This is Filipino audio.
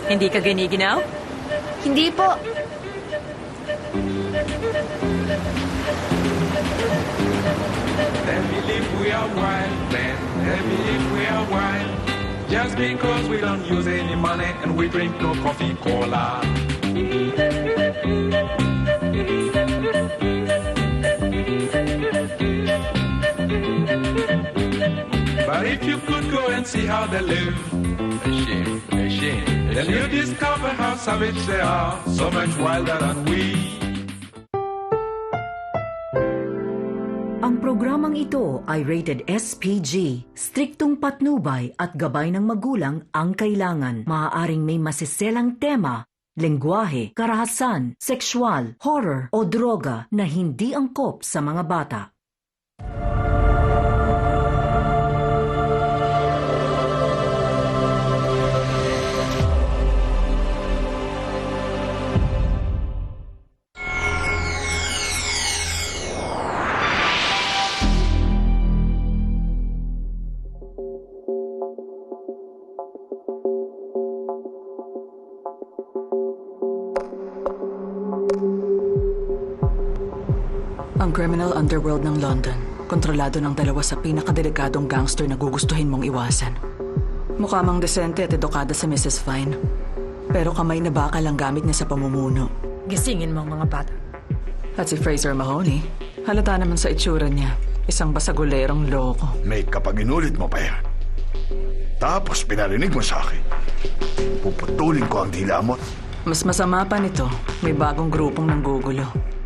Hindi ka giniginaw? Hindi po. Let me live, we are wild men. Let me live, we are wild. Just because we don't use any money and we drink no coffee cola. But if you could go and see how they live, then you discover how savage they are, so much wilder than we. Ang programang ito ay rated SPG. Striktong patnubay at gabay ng magulang ang kailangan. Maaaring may masiselang tema, lengguwahe, karahasan, sexual, horror o droga na hindi angkop sa mga bata. Ang criminal underworld ng London, kontrolado ng dalawa sa pinakadelikadong gangster na gugustuhin mong iwasan. Mukha mang desente at edukada si Mrs. Fine. Pero kamay na bakal ang gamit niya sa pamumuno. Gisingin mo ang mga bata. At si Fraser Mahoney, halata naman sa itsura niya. Isang basagulerong loko. May kapag inulit mo pa yan. Tapos pinarinig mo sa akin. Puputulin ko ang dila mo. Mas masama pa nito, may bagong grupong nanggugulo.